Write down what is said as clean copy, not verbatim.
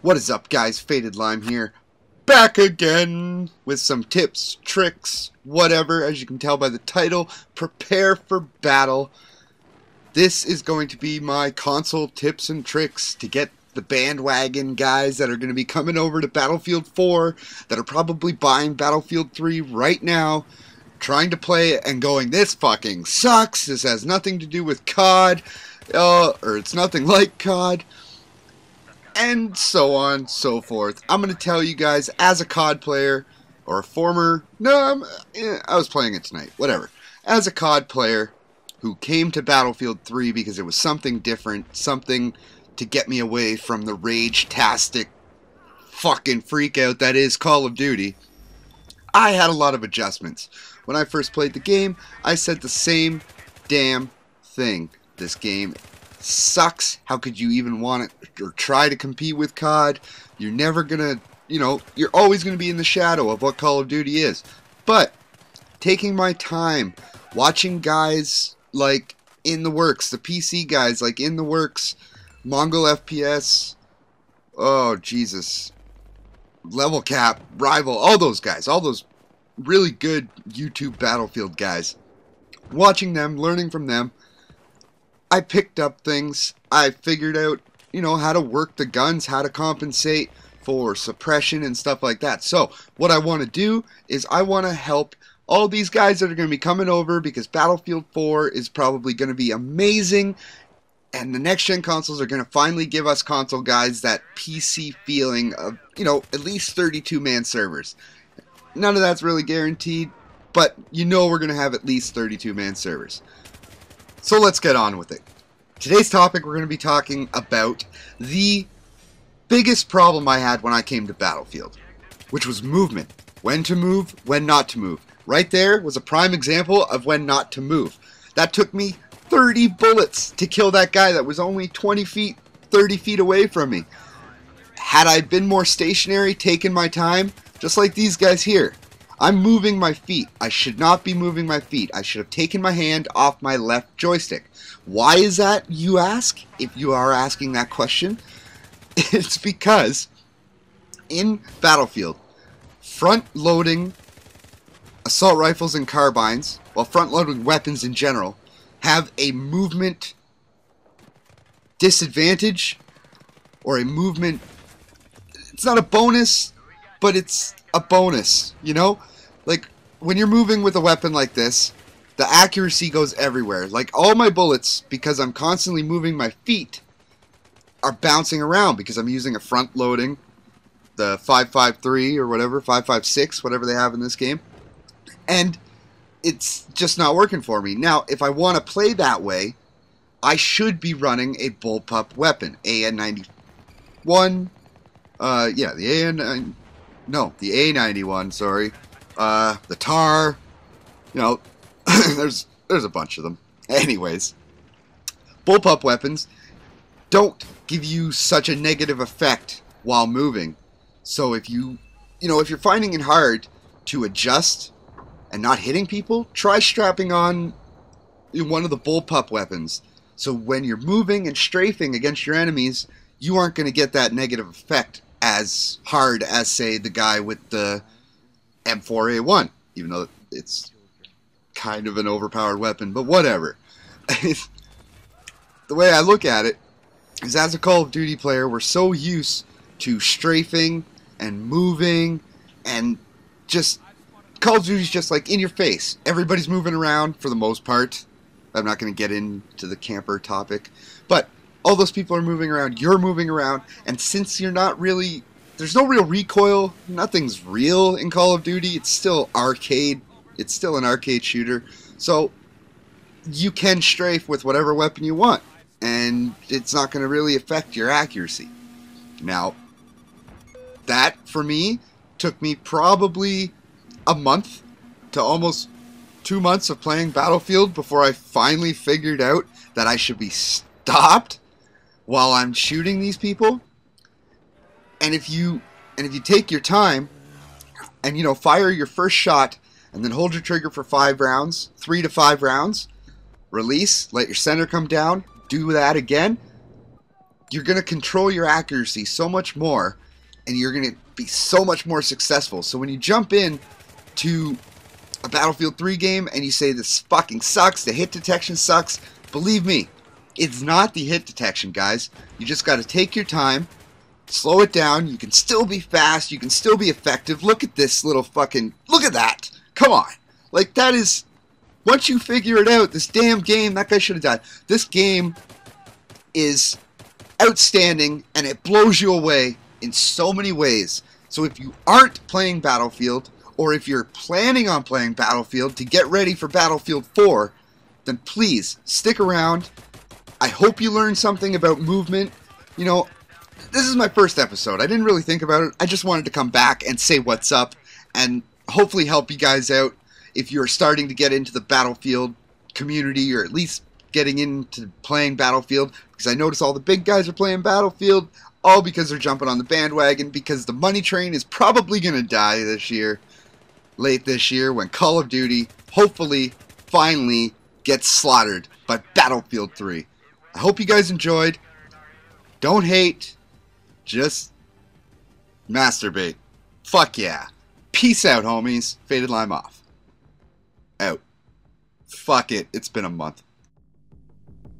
What is up, guys? Fatedlime here, back again with some tips, tricks, whatever. As you can tell by the title, prepare for battle. This is going to be my console tips and tricks to get the bandwagon guys that are going to be coming over to Battlefield 4, that are probably buying Battlefield 3 right now, trying to play it and going, this fucking sucks, this has nothing to do with COD, or it's nothing like COD. And so on, so forth. I'm going to tell you guys, as a COD player, or a former, I was playing it tonight, whatever. As a COD player who came to Battlefield 3 because it was something different, something to get me away from the rage-tastic fucking freakout that is Call of Duty, I had a lot of adjustments. When I first played the game, I said the same damn thing. This game sucks. How could you even want it or try to compete with COD? You're never gonna, you're always gonna be in the shadow of what Call of Duty is. But taking my time, watching guys like In the Works, the PC guys like In the Works, Mongol FPS, oh Jesus, Level Cap, Rival, all those guys, all those really good YouTube Battlefield guys. Watching them, learning from them, I picked up things. I figured out, how to work the guns, how to compensate for suppression and stuff like that. So, what I want to do is I want to help all these guys that are going to be coming over, because Battlefield 4 is probably going to be amazing, and the next-gen consoles are going to finally give us console guys that PC feeling of, at least 32-man servers. None of that's really guaranteed, but we're going to have at least 32-man servers. So let's get on with it. Today's topic, we're going to be talking about the biggest problem I had when I came to Battlefield, which was movement. When to move, when not to move. Right there was a prime example of when not to move. That took me 30 bullets to kill that guy that was only 20 feet, 30 feet away from me. Had I been more stationary, taken my time, just like these guys here, I'm moving my feet. I should not be moving my feet. I should have taken my hand off my left joystick. Why is that, you ask? If you are asking that question, it's because in Battlefield, front-loading assault rifles and carbines, well, front-loading weapons in general, have a movement disadvantage, or a movement, it's not a bonus, but it's a bonus, Like, when you're moving with a weapon like this, the accuracy goes everywhere. Like, all my bullets, because I'm constantly moving my feet, are bouncing around because I'm using a front loading, the 5.53 or whatever, 5.56, whatever they have in this game, and it's just not working for me. Now, if I want to play that way, I should be running a bullpup weapon, AN91, the A91, sorry. The TAR, there's a bunch of them. Anyways, bullpup weapons don't give you such a negative effect while moving. So if if you're finding it hard to adjust and not hitting people, try strapping on one of the bullpup weapons. So when you're moving and strafing against your enemies, you aren't going to get that negative effect as hard as, say, the guy with the M4A1, even though it's kind of an overpowered weapon, but whatever. The way I look at it is, as a Call of Duty player, we're so used to strafing and moving, and just Call of Duty's just like in your face. Everybody's moving around for the most part. I'm not going to get into the camper topic, but all those people are moving around, you're moving around, and since you're not really, there's no real recoil, nothing's real in Call of Duty, it's still arcade, it's still an arcade shooter, so you can strafe with whatever weapon you want, and it's not going to really affect your accuracy. Now, that, for me, took me probably a month to almost 2 months of playing Battlefield before I finally figured out that I should be stopped while I'm shooting these people. And if you take your time and fire your first shot and then hold your trigger for 5 rounds, 3 to 5 rounds, release, let your center come down, do that again, you're going to control your accuracy so much more, and you're going to be so much more successful. So when you jump in to a Battlefield 3 game and you say this fucking sucks, the hit detection sucks, believe me, it's not the hit detection, guys. You just got to take your time, slow it down. You can still be fast, you can still be effective. Look at this little fucking, look at that. Come on. Like, that is, once you figure it out, this damn game, that guy should have died. This game is outstanding, and it blows you away in so many ways. So if you aren't playing Battlefield, or if you're planning on playing Battlefield to get ready for Battlefield 4, then please stick around. I hope you learned something about movement. You know, this is my first episode. I didn't really think about it. I just wanted to come back and say what's up and hopefully help you guys out if you're starting to get into the Battlefield community, or at least getting into playing Battlefield, because I notice all the big guys are playing Battlefield, all because they're jumping on the bandwagon, because the money train is probably going to die this year, late this year, when Call of Duty, hopefully, finally gets slaughtered by Battlefield 3. I hope you guys enjoyed. Don't hate, just masturbate. Fuck yeah. Peace out, homies. Fatedlime off. Out. Fuck it. It's been a month.